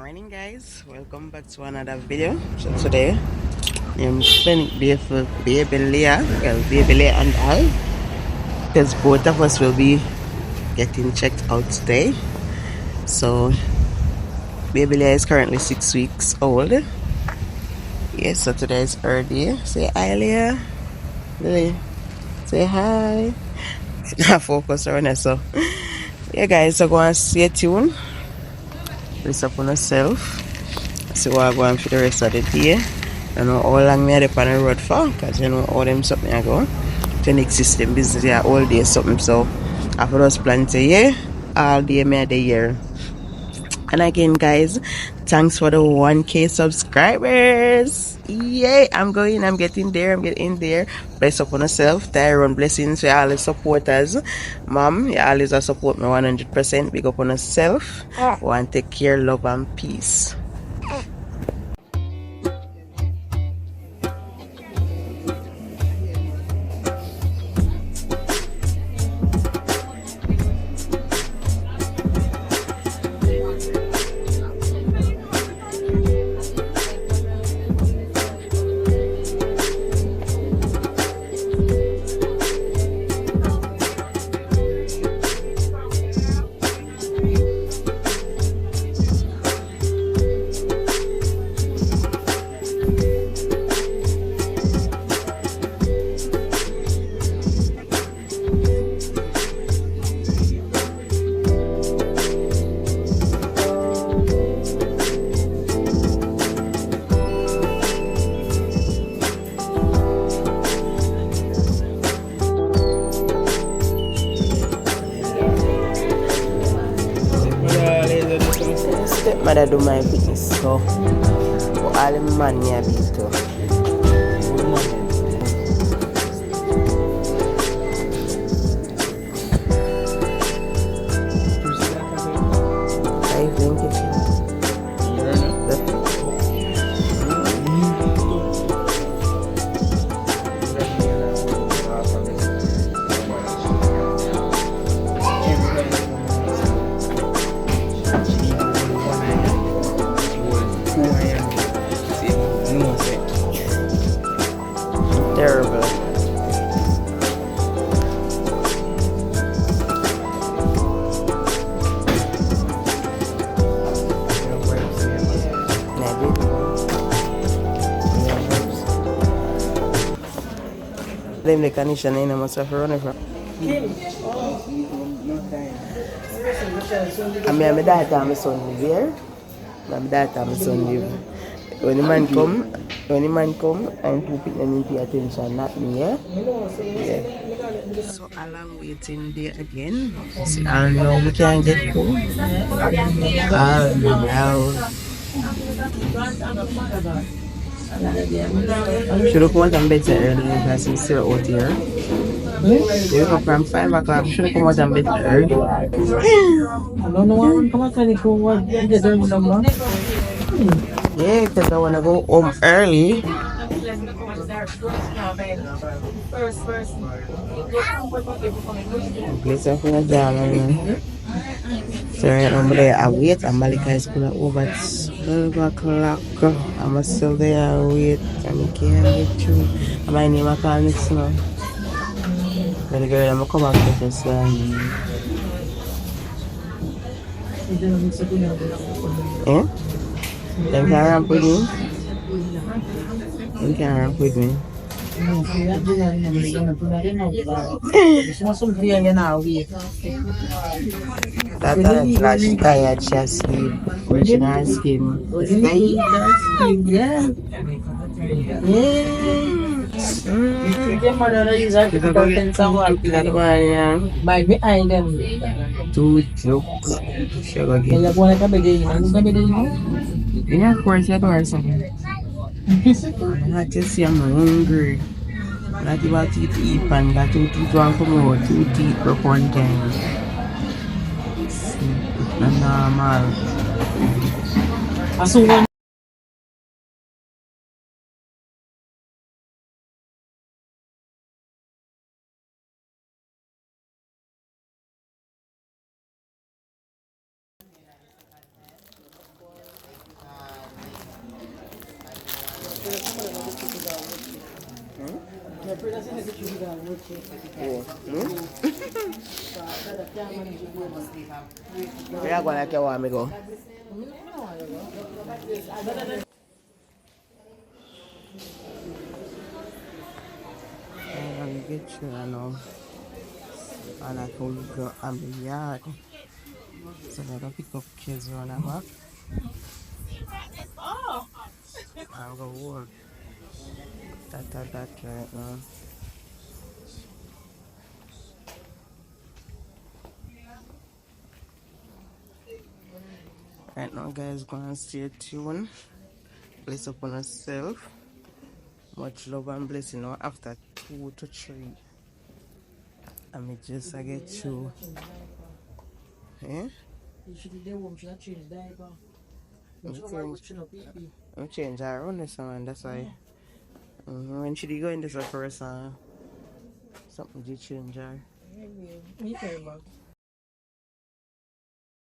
Morning guys, welcome back to another video. So today I'm spending day for baby Leah, baby Leah and I, because both of us will be getting checked out today. So baby Leah is currently 6 weeks old. Yes, so today is her day. Say hi Leah. Lily, say hi. Now focus on her. So yeah guys, so go and stay tuned. Listen up on yourself. See what I go on for the rest of the day. I know how long me had on the road for, because you know all them something I go. To next system business here all day something. So after those plans a year, all day me had a year. And again guys, thanks for the 1K subscribers. Yay, I'm getting there. Bless up on yourself. Tyrone blessings for all the supporters. Mom, you always support me 100%. Big up on yourself. Want to take care, love and peace. Stepmother do my business, so for all the money I be to. I think it's terrible. Them the condition in must have run from. I mean, my daughter and my son live here. My daughter and my son live. When the man come, and two people need pay attention, not me, yeah? Yeah. So I'm waiting there again. I know we can get home. Now. Should have come out and better early because it's still out here. You wake up from 5 o'clock. Should have come out and better early. I don't know why I'm coming out and go out. Yeah, because I want to go home early. Place of your darling. So right now I wait and Malika is going over at 12 o'clock. I'm still there I wait and I can't get through. And my name I call next now. But the girl I'm come back to this yeah? Them can ramp with me? Them can ramp with me. That time she tired, she asleep. She not skin. Yeah. By behind them. Two jokes. Sugar again. Yeah, of course, you do something. I just see I'm hungry. Not about to eat and got two teeth one come out, two teeth broke one time. It's not normal. Oh. We are going to get one, go. I'm going to get you, I know. And I can go on the yard. So I'm going to pick up kids on the back. I'm going to work. That right now. Right now, guys, go and stay tuned. Bless upon yourself. Much love and blessing now after 2 to 3. I mean, just I get you. Eh? I change her around this one, that's why. When she did go in this first, something did change her.